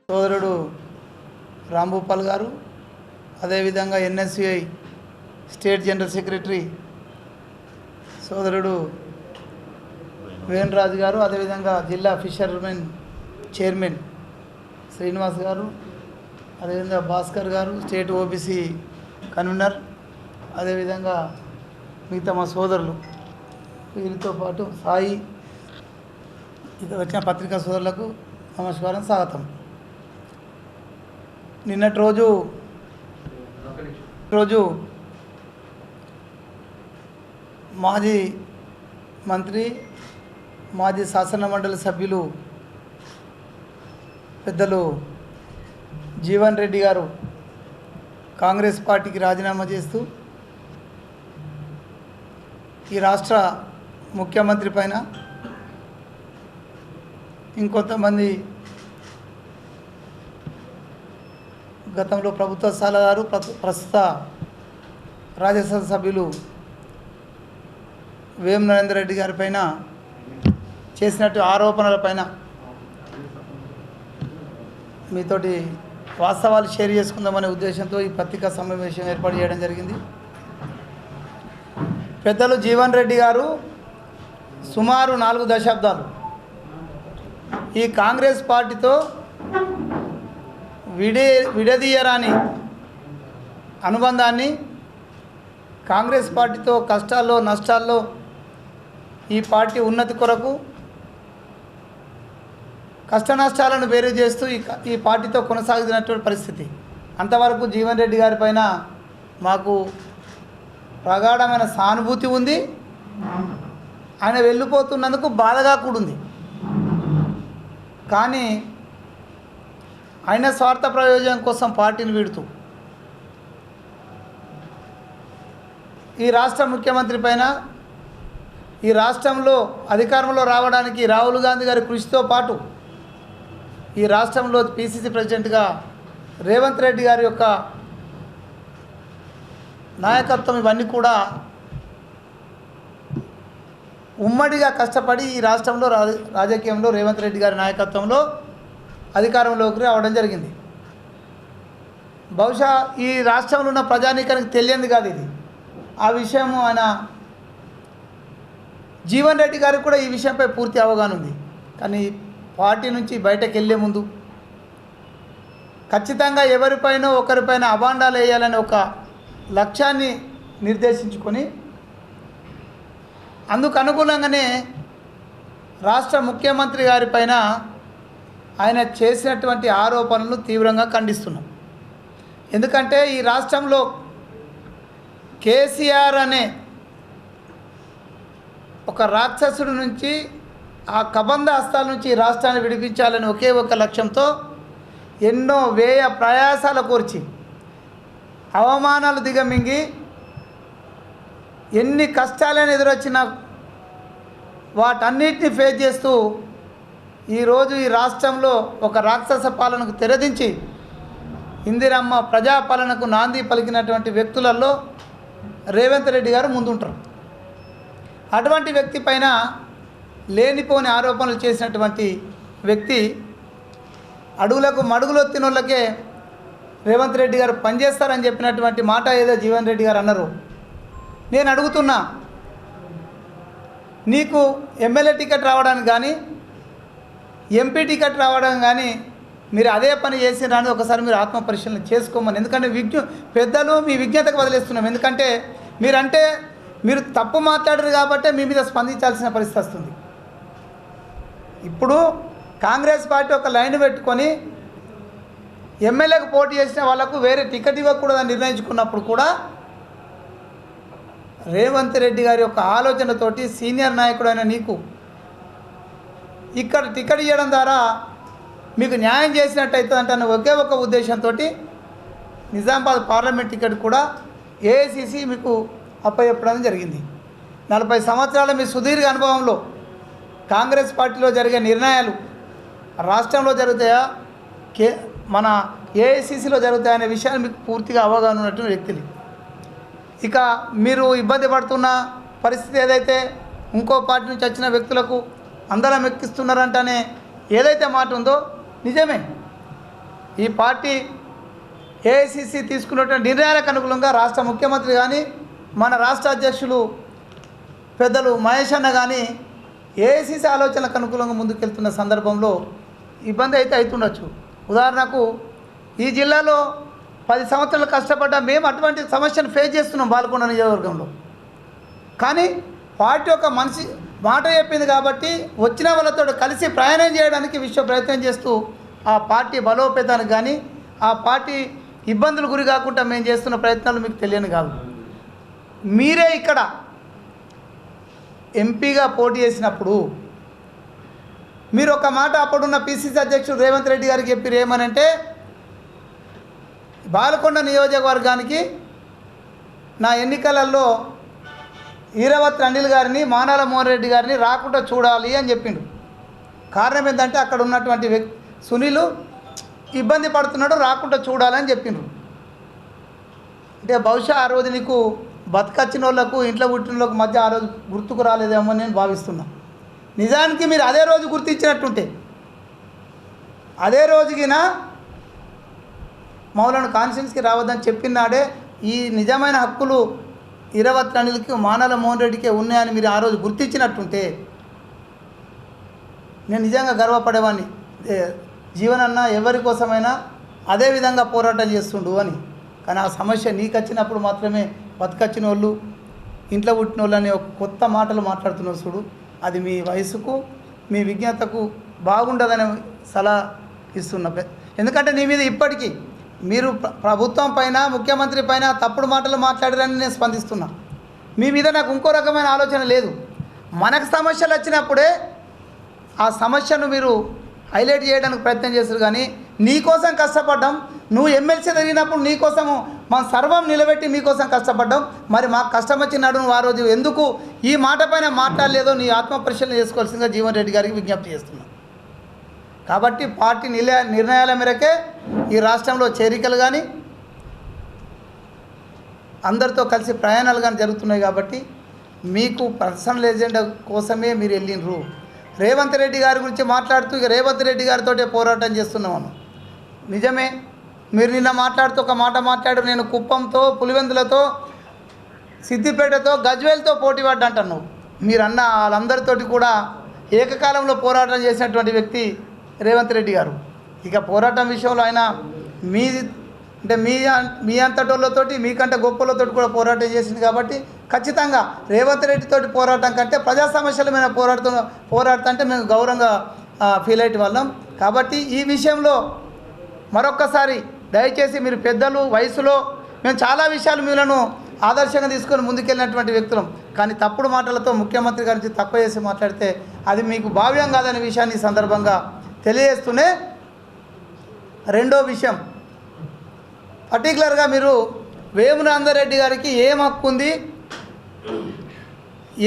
సోదరుడు రాంభూపాల్ గారు, అదేవిధంగా ఎన్ఎస్యుఐ స్టేట్ జనరల్ సెక్రటరీ సోదరుడు వేణురాజు గారు, అదేవిధంగా జిల్లా ఫిషర్మెన్ చైర్మన్ శ్రీనివాస్ గారు, అదేవిధంగా భాస్కర్ గారు స్టేట్ ఓబీసీ కన్వీనర్, అదేవిధంగా మిగతా మా సోదరులు, వీరితో పాటు సాయి, ఇది వచ్చిన పత్రికా సోదరులకు నమస్కారం, స్వాగతం. నిన్నటి రోజు మాజీ మంత్రి, మాజీ శాసన మండలి సభ్యులు పెద్దలు జీవన్ రెడ్డి గారు కాంగ్రెస్ పార్టీకి రాజీనామా చేస్తూ ఈ రాష్ట్ర ముఖ్యమంత్రి పైన ఇంకొంతమంది గతంలో ప్రభుత్వ సలహాదారు, ప్రస్తుత రాజ్యసభ సభ్యులు వేం నరేందర్ రెడ్డి గారి పైన చేసినట్టు ఆరోపణలపైన మీతోటి వాస్తవాలు షేర్ చేసుకుందామనే ఉద్దేశంతో ఈ పత్రికా సమావేశం ఏర్పాటు చేయడం జరిగింది. పెద్దలు జీవన్ రెడ్డి గారు సుమారు 4 దశాబ్దాలు ఈ కాంగ్రెస్ పార్టీతో విడదీయరాని అనుబంధాన్ని, కాంగ్రెస్ పార్టీతో కష్టాల్లో నష్టాల్లో ఈ పార్టీ ఉన్నతి కొరకు కష్ట నష్టాలను వేరు చేస్తూ ఈ పార్టీతో కొనసాగుతున్నటువంటి పరిస్థితి. అంతవరకు జీవన్ రెడ్డి గారి పైన మాకు ప్రగాఢమైన సానుభూతి ఉంది. ఆయన వెళ్ళిపోతున్నందుకు బాధగా కూడుంది. కానీ ఆయన స్వార్థ ప్రయోజనం కోసం పార్టీని వీడుతూ ఈ రాష్ట్ర ముఖ్యమంత్రి పైన, ఈ రాష్ట్రంలో అధికారంలో రావడానికి రాహుల్ గాంధీ గారి కృషితో పాటు ఈ రాష్ట్రంలో పిసిసి ప్రెసిడెంట్గా రేవంత్ రెడ్డి గారి యొక్క నాయకత్వం, ఇవన్నీ కూడా ఉమ్మడిగా కష్టపడి ఈ రాష్ట్రంలో రాజకీయంలో రేవంత్ రెడ్డి గారి నాయకత్వంలో అధికారంలోకి రావడం జరిగింది. బహుశా ఈ రాష్ట్రంలో ఉన్న ప్రజానీకానికి తెలియంది కాదు ఇది. ఆ విషయం ఆయన జీవన్ రెడ్డి గారికి కూడా ఈ విషయంపై పూర్తి అవగాహన ఉంది. కానీ పార్టీ నుంచి బయటకు వెళ్ళే ముందు ఖచ్చితంగా ఎవరిపైనో ఒకరిపైన అబాండాలు వేయాలని ఒక లక్ష్యాన్ని నిర్దేశించుకొని అందుకు అనుకూలంగానే రాష్ట్ర ముఖ్యమంత్రి గారిపైన ఆయన చేసినటువంటి ఆరోపణలను తీవ్రంగా ఖండిస్తున్నాం. ఎందుకంటే ఈ రాష్ట్రంలో కేసీఆర్ అనే ఒక రాక్షసుడి నుంచి, ఆ కబంధ హస్తాల నుంచి ఈ రాష్ట్రాన్ని విడిపించాలని ఒకే ఒక లక్ష్యంతో ఎన్నో వ్యయ ప్రయాసాల కోర్చి అవమానాలు దిగమింగి ఎన్ని కష్టాలను ఎదురొచ్చినా వాటన్నిటిని ఫేస్ చేస్తూ ఈరోజు ఈ రాష్ట్రంలో ఒక రాక్షస పాలనకు తెరదించి ఇందిరమ్మ ప్రజాపాలనకు నాంది పలికినటువంటి వ్యక్తులలో రేవంత్ రెడ్డి గారు ముందుంటారు. అటువంటి వ్యక్తి పైన లేనిపోని ఆరోపణలు చేసినటువంటి వ్యక్తి అడుగులకు మడుగులు ఎత్తిన వాళ్ళకే రేవంత్ రెడ్డి గారు పనిచేస్తారని చెప్పినటువంటి మాట ఏదో జీవన్ రెడ్డి గారు అన్నారు. నేను అడుగుతున్నా, నీకు ఎమ్మెల్యే టికెట్ రావడానికి కానీ ఎంపీ టికెట్ రావడం కానీ మీరు అదే పని చేసినారని ఒకసారి మీరు ఆత్మ పరిశీలన చేసుకోమని. ఎందుకంటే పెద్దలు మీ విజ్ఞతకు వదిలేస్తున్నాం. ఎందుకంటే మీరు తప్పు మాట్లాడరు కాబట్టి మీ మీద స్పందించాల్సిన పరిస్థితి వస్తుంది. ఇప్పుడు కాంగ్రెస్ పార్టీ ఒక లైన్ పెట్టుకొని ఎమ్మెల్యేకు పోటీ చేసిన వాళ్ళకు వేరే టికెట్ ఇవ్వకూడదని నిర్ణయించుకున్నప్పుడు కూడా రేవంత్ రెడ్డి గారి యొక్క ఆలోచనతోటి సీనియర్ నాయకుడు అయిన నీకు ఇక్కడ టికెట్ ఇవ్వడం ద్వారా మీకు న్యాయం చేసినట్టు అవుతుందంటే ఒకే ఒక ఉద్దేశంతో నిజామాబాద్ పార్లమెంట్ టికెట్ కూడా ఏఐసిసి మీకు అప్పచెప్పడం జరిగింది. 40 సంవత్సరాల మీ సుదీర్ఘ అనుభవంలో కాంగ్రెస్ పార్టీలో జరిగే నిర్ణయాలు రాష్ట్రంలో జరుగుతాయా, మన ఏఐసిసిలో జరుగుతాయనే విషయాన్ని మీకు పూర్తిగా అవగాహన ఉన్నటువంటి వ్యక్తులు. ఇక మీరు ఇబ్బంది పడుతున్న పరిస్థితి ఏదైతే ఇంకో పార్టీ నుంచి వచ్చిన వ్యక్తులకు అందరం ఎక్కిస్తున్నారంటనే ఏదైతే మాట ఉందో నిజమే. ఈ పార్టీ ఏఐసిసి తీసుకున్నటువంటి నిర్ణయాలకు అనుగుణంగా రాష్ట్ర ముఖ్యమంత్రి కానీ మన రాష్ట్ర అధ్యక్షులు పెద్దలు మహేష్ అన్న కానీ ఏఐసిసి ఆలోచనలకు అనుకూలంగా ముందుకెళ్తున్న సందర్భంలో ఇబ్బంది అయితే అవుతుండొచ్చు. ఉదాహరణకు ఈ జిల్లాలో 10 సంవత్సరాలు కష్టపడ్డా మేము అటువంటి సమస్యను ఫేస్ చేస్తున్నాం బాల్కొండ నియోజకవర్గంలో. కానీ పార్టీ ఒక మనిషి మాట చెప్పింది కాబట్టి వచ్చిన వాళ్ళతో కలిసి ప్రయాణం చేయడానికి విశ్వ ప్రయత్నం చేస్తూ ఆ పార్టీ బలోపేతానికి కానీ ఆ పార్టీ ఇబ్బందులు గురి కాకుండా మేము చేస్తున్న ప్రయత్నాలు మీకు తెలియని కాదు. మీరే ఇక్కడ ఎంపీగా పోటీ చేసినప్పుడు మీరు ఒక మాట అప్పుడున్న పిసిసి అధ్యక్షుడు రేవంత్ రెడ్డి గారికి చెప్పారు. ఏమనంటే బాలకొండ నియోజకవర్గానికి నా ఎన్నికలలో ఈరవత్ అనిల్ గారిని మానాల మోహన్ రెడ్డి గారిని రాకుండా చూడాలి అని చెప్పిండు. కారణం ఏంటంటే అక్కడ ఉన్నటువంటి సునీలు ఇబ్బంది పడుతున్నాడు, రాకుండా చూడాలని చెప్పిండ్రు. అంటే బహుశా ఆ రోజు నీకు బతకచ్చిన వాళ్ళకు ఇంట్లో పుట్టిన వాళ్ళకు మధ్య ఆ రోజు గుర్తుకు రాలేదేమో నేను భావిస్తున్నా. నిజానికి మీరు అదే రోజు గుర్తించినట్టుంటే అదే రోజుకిన మౌలాను కాన్ఫరెన్స్కి రావద్దని చెప్పినాడే ఈ నిజమైన హక్కులు ఈరవత్ అనిల్కి మానాల మోహన్ రెడ్డికే ఉన్నాయని మీరు ఆ రోజు గుర్తించినట్టుంటే నేను నిజంగా గర్వపడేవాడిని. జీవనన్న ఎవరి కోసమైనా అదే విధంగా పోరాటం చేస్తుండు అని. కానీ ఆ సమస్య నీకు వచ్చినప్పుడు మాత్రమే బతకచ్చిన వాళ్ళు ఇంట్లో పుట్టిన వాళ్ళు అనే ఒక కొత్త మాటలు మాట్లాడుతున్నారు చూడు. అది మీ వయసుకు మీ విజ్ఞతకు బాగుండదని సలహా ఇస్తున్నా. ఎందుకంటే నీ మీద ఇప్పటికీ మీరు ప్రభుత్వం పైన ముఖ్యమంత్రి పైన తప్పుడు మాటలు మాట్లాడారని నేను స్పందిస్తున్నా. మీ మీద నాకు ఇంకో రకమైన ఆలోచన లేదు. మనకు సమస్యలు వచ్చినప్పుడే ఆ సమస్యను మీరు హైలైట్ చేయడానికి ప్రయత్నం చేస్తారు. కానీ నీకోసం కష్టపడ్డాం, నువ్వు ఎమ్మెల్సీ జరిగినప్పుడు నీకోసము మన సర్వం నిలబెట్టి మీకోసం కష్టపడ్డాం. మరి మాకు కష్టం వచ్చినాడు నువ్వు ఆ రోజు ఎందుకు ఈ మాట పైన మాట్లాడలేదో నీ ఆత్మ పరిశీలన చేసుకోవాల్సిందిగా జీవన్ రెడ్డి గారికి విజ్ఞప్తి చేస్తున్నాం. కాబట్టి పార్టీ నిర్ణయాల మేరకే ఈ రాష్ట్రంలో చేరికలు కానీ అందరితో కలిసి ప్రయాణాలు కానీ జరుగుతున్నాయి. కాబట్టి మీకు పర్సనల్ ఎజెండా కోసమే మీరు వెళ్ళినరు. రేవంత్ రెడ్డి గారి గురించి మాట్లాడుతూ ఇక రేవంత్ రెడ్డి గారితో పోరాటం చేస్తున్నాము. నిజమే, మీరు నిన్న మాట్లాడుతూ ఒక మాట మాట్లాడు, నేను కుప్పంతో పులివెందులతో సిద్దిపేటతో గజ్వేల్తో పోటీ పడ్డంటున్నావు. మీరు అన్న వాళ్ళందరితోటి కూడా ఏకకాలంలో పోరాటం చేసినటువంటి వ్యక్తి రేవంత్ రెడ్డి గారు. ఇక పోరాటం విషయంలో ఆయన మీ అంతటోళ్ళతోటి మీకంటే గొప్పలతో కూడా పోరాటం చేసింది. కాబట్టి ఖచ్చితంగా రేవంత్ రెడ్డితోటి పోరాటం కంటే ప్రజా సమస్యల మీద పోరాడుతుంటే మేము గౌరవంగా ఫీల్ అయ్యే వాళ్ళం. కాబట్టి ఈ విషయంలో మరొక్కసారి దయచేసి మీరు పెద్దలు వయసులో మేము చాలా విషయాలు మీలను ఆదర్శంగా తీసుకొని ముందుకెళ్ళినటువంటి వ్యక్తులం. కానీ తప్పుడు మాటలతో ముఖ్యమంత్రి గారి తక్కువ చేసి మాట్లాడితే అది మీకు భావ్యం కాదనే విషయాన్ని ఈ సందర్భంగా తెలియజేస్తూనే రెండో విషయం పర్టికులర్గా మీరు వేమునందరెడ్డి గారికి ఏం హక్కు ఉంది,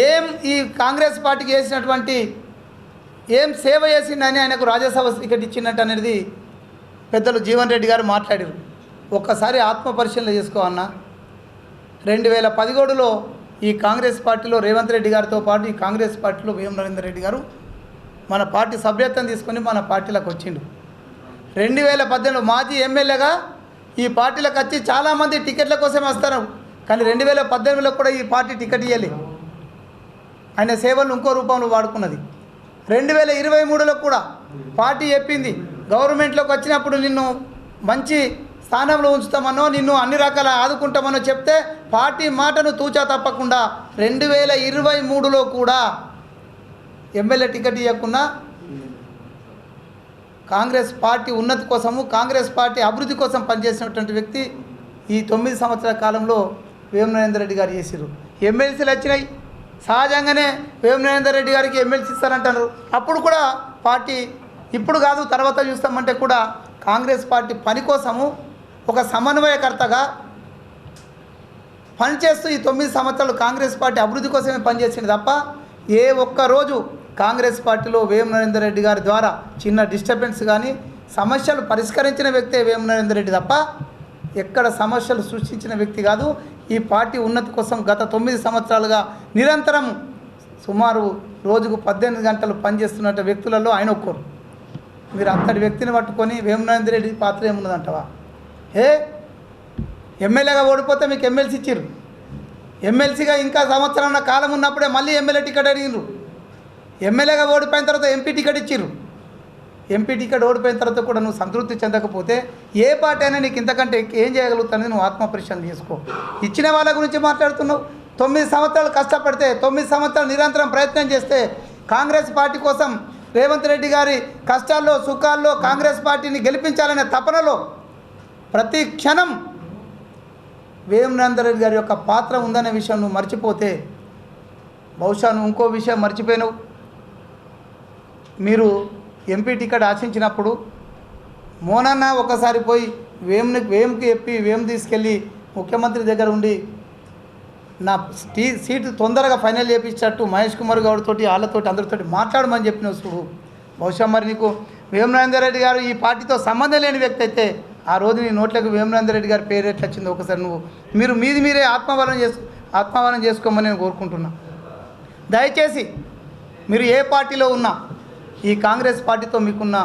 ఏం ఈ కాంగ్రెస్ పార్టీకి చేసినటువంటి ఏం సేవ చేసిండని ఆయనకు రాజ్యసభ టికెట్ ఇచ్చినట్టు అనేది పెద్దలు జీవన్ రెడ్డి గారు మాట్లాడారు. ఒక్కసారి ఆత్మ పరిశీలన చేసుకో అన్న. 2017లో ఈ కాంగ్రెస్ పార్టీలో రేవంత్ రెడ్డి గారితో పాటు ఈ కాంగ్రెస్ పార్టీలో వేం నరేందర్ రెడ్డి గారు మన పార్టీ సభ్యత్వం తీసుకొని మన పార్టీలోకి వచ్చిండు. 2018లో మాజీ ఎమ్మెల్యేగా ఈ పార్టీలకు వచ్చి చాలామంది టికెట్ల కోసం వస్తారు. కానీ 2018లో కూడా ఈ పార్టీ టికెట్ ఇవ్వలే. ఆయన సేవలు ఇంకో రూపంలో వాడుకున్నది. 2023లో కూడా పార్టీ చెప్పింది గవర్నమెంట్లోకి వచ్చినప్పుడు నిన్ను మంచి స్థానంలో ఉంచుతామనో నిన్ను అన్ని రకాల ఆదుకుంటామనో చెప్తే పార్టీ మాటను తూచా తప్పకుండా 2023లో కూడా ఎమ్మెల్యే టికెట్ ఇవ్వకుండా కాంగ్రెస్ పార్టీ ఉన్నతి కోసము కాంగ్రెస్ పార్టీ అభివృద్ధి కోసం పనిచేసినటువంటి వ్యక్తి ఈ 9 సంవత్సరాల కాలంలో వేం నరేందర్ రెడ్డి గారు చేసిరు. ఎమ్మెల్సీలు వచ్చినాయి. సహజంగానే వేం నరేందర్ రెడ్డి గారికి ఎమ్మెల్సీ ఇస్తారంటున్నారు. అప్పుడు కూడా పార్టీ ఇప్పుడు కాదు తర్వాత చూస్తామంటే కూడా కాంగ్రెస్ పార్టీ పని కోసము ఒక సమన్వయకర్తగా పనిచేస్తూ ఈ 9 సంవత్సరాలు కాంగ్రెస్ పార్టీ అభివృద్ధి కోసమే పనిచేసింది తప్ప ఏ ఒక్కరోజు కాంగ్రెస్ పార్టీలో వేం నరేందర్ రెడ్డి గారి ద్వారా చిన్న డిస్టర్బెన్స్ కానీ సమస్యలు పరిష్కరించిన వ్యక్తే వేం నరేందర్ రెడ్డి తప్ప ఎక్కడ సమస్యలు సృష్టించిన వ్యక్తి కాదు. ఈ పార్టీ ఉన్నతి కోసం గత 9 సంవత్సరాలుగా నిరంతరం సుమారు రోజుకు 18 గంటలు పనిచేస్తున్న వ్యక్తులలో ఆయన ఒక్కరు. మీరు అంతటి వ్యక్తిని పట్టుకొని వేమనరేందర్ రెడ్డి పాత్ర ఏమున్నదంటవా? ఎమ్మెల్యేగా ఓడిపోతే మీకు ఎమ్మెల్సీ ఇచ్చిర్రు, ఎమ్మెల్సీగా ఇంకా సంవత్సరం కాలం ఉన్నప్పుడే మళ్ళీ ఎమ్మెల్యే టికెట్ అడిగిర్రు, ఎమ్మెల్యేగా ఓడిపోయిన తర్వాత ఎంపీ టికెట్ ఇచ్చిర్రు. ఎంపీ టికెట్ ఓడిపోయిన తర్వాత కూడా నువ్వు సంతృప్తి చెందకపోతే ఏ పార్టీ అయినా నీకు ఇంతకంటే ఏం చేయగలుగుతానని నువ్వు ఆత్మపరిశీలన చేసుకో. ఇచ్చిన వాళ్ళ గురించి మాట్లాడుతున్నావు. 9 సంవత్సరాలు కష్టపడితే, 9 సంవత్సరాలు నిరంతరం ప్రయత్నం చేస్తే కాంగ్రెస్ పార్టీ కోసం రేవంత్ రెడ్డి గారి కష్టాల్లో సుఖాల్లో కాంగ్రెస్ పార్టీని గెలిపించాలనే తపనలో ప్రతి క్షణం వేమనరేందర్ రెడ్డి గారి యొక్క పాత్ర ఉందనే విషయం నువ్వు మర్చిపోతే బహుశా నువ్వు ఇంకో విషయం మర్చిపోయినావు. మీరు ఎంపీ టికెట్ ఆశించినప్పుడు మోనన్న ఒకసారి పోయి వేమ్కి చెప్పి వేమ్ తీసుకెళ్ళి ముఖ్యమంత్రి దగ్గర ఉండి నా సీటు తొందరగా ఫైనల్ చేయించేటట్టు మహేష్ కుమార్ గౌడ్తోటి వాళ్ళతోటి అందరితోటి మాట్లాడమని చెప్పిన చూడు. బహుశా మరి నీకు వేమనరేందర్ రెడ్డి గారు ఈ పార్టీతో సంబంధం లేని వ్యక్తి అయితే ఆ రోజు నీ నోట్లకు వేమనరేందర్ రెడ్డి గారి పేరు ఎట్లా వచ్చిందో ఒకసారి మీరే ఆత్మవానం చేసుకోమని నేను కోరుకుంటున్నా. దయచేసి మీరు ఏ పార్టీలో ఉన్నా ఈ కాంగ్రెస్ పార్టీతో మీకున్న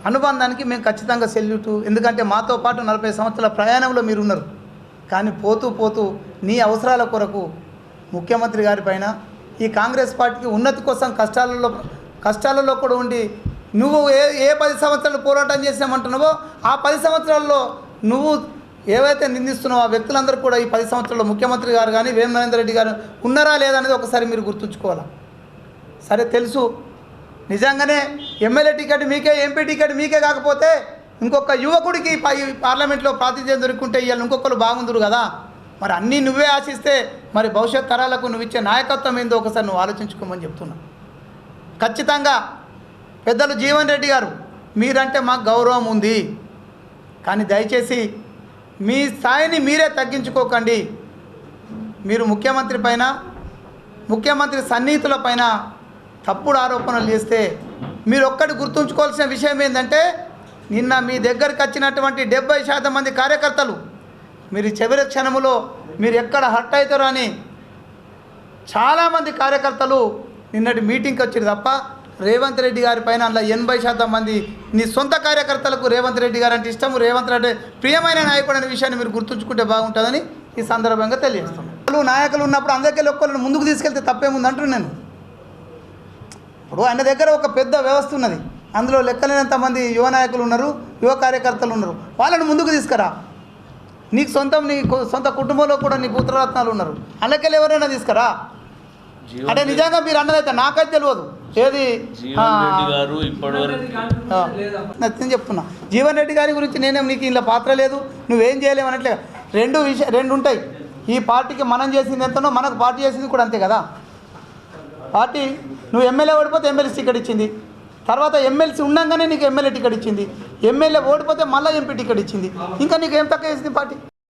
అనుబంధానికి మేము ఖచ్చితంగా సెల్యూటు. ఎందుకంటే మాతో పాటు 40 సంవత్సరాల ప్రయాణంలో మీరు ఉన్నారు. కానీ పోతూ నీ అవసరాల కొరకు ముఖ్యమంత్రి గారి పైన ఈ కాంగ్రెస్ పార్టీకి ఉన్నతి కోసం కష్టాలలో కూడా ఉండి నువ్వు ఏ 10 సంవత్సరాలు పోరాటం చేసామంటున్నావో ఆ 10 సంవత్సరాల్లో నువ్వు ఏవైతే నిందిస్తున్నావో ఆ వ్యక్తులందరూ కూడా ఈ 10 సంవత్సరాల్లో ముఖ్యమంత్రి గారు కానీ వేమనరేందర్ రెడ్డి గారు ఉన్నారా లేదా అనేది ఒకసారి మీరు గుర్తుంచుకోవాలా. సరే తెలుసు నిజంగానే ఎమ్మెల్యే టికెట్ మీకే ఎంపీ టికెట్ మీకే కాకపోతే ఇంకొక యువకుడికి పార్లమెంట్లో ప్రాతినిధ్యం దొరుకుంటే ఇవాళ ఇంకొకరు బాగుందరు కదా. మరి అన్నీ నువ్వే ఆశిస్తే మరి భవిష్యత్ తరాలకు నువ్వు ఇచ్చే నాయకత్వం ఏందో ఒకసారి నువ్వు ఆలోచించుకోమని చెప్తున్నా. ఖచ్చితంగా పెద్దలు జీవన్ రెడ్డి గారు మీరంటే మాకు గౌరవం ఉంది, కానీ దయచేసి మీ స్థాయిని మీరే తగ్గించుకోకండి. మీరు ముఖ్యమంత్రి సన్నిహితుల పైన తప్పుడు ఆరోపణలు చేస్తే మీరు ఒక్కటి గుర్తుంచుకోవాల్సిన విషయం ఏంటంటే నిన్న మీ దగ్గరికి వచ్చినటువంటి 70% మంది కార్యకర్తలు మీరు చివరి క్షణములో మీరు ఎక్కడ హర్ట్ అవుతారో అని చాలామంది కార్యకర్తలు నిన్నటి మీటింగ్కి వచ్చారు తప్ప రేవంత్ రెడ్డి గారి పైన అందులో 80% మంది నీ సొంత కార్యకర్తలకు రేవంత్ రెడ్డి గారు అంటే ఇష్టము, రేవంత్ రెడ్డి ప్రియమైన నాయకుడు అనే విషయాన్ని మీరు గుర్తుంచుకుంటే బాగుంటుందని ఈ సందర్భంగా తెలియజేస్తున్నాను. నాయకులు ఉన్నప్పుడు అందరికీ ఒక్కరిని ముందుకు తీసుకెళ్తే తప్పేముంది అంటున్నాను నేను. ఇప్పుడు ఆయన దగ్గర ఒక పెద్ద వ్యవస్థ ఉన్నది, అందులో లెక్కలేనంత మంది యువ నాయకులు ఉన్నారు, యువ కార్యకర్తలు ఉన్నారు. వాళ్ళని ముందుకు తీసుకురా. నీ సొంత కుటుంబంలో కూడా నీ పుత్రరత్నాలు ఉన్నారు, అందుకెళ్ళి ఎవరైనా తీసుకురా. అంటే నిజంగా మీరు అన్నదైతే నాకైతే తెలియదు ఏది నేను చెప్తున్నా. జీవన్ రెడ్డి గారి గురించి నేనేం నీకు ఇలా పాత్ర లేదు నువ్వేం చేయలేవు అనట్లే. రెండు ఉంటాయి. ఈ పార్టీకి మనం చేసింది ఎంతనో మనకు పార్టీ చేసింది కూడా అంతే కదా. పార్టీ నువ్వు ఎమ్మెల్యే ఓడిపోతే ఎమ్మెల్సీ టికెట్ ఇచ్చింది, తర్వాత ఎమ్మెల్సీ ఉండగానే నీకు ఎమ్మెల్యే టికెట్ ఇచ్చింది, ఎమ్మెల్యే ఓడిపోతే మళ్ళీ ఎంపీ టికెట్ ఇచ్చింది. ఇంకా నీకు ఏం తక్కువ చేసింది పార్టీ?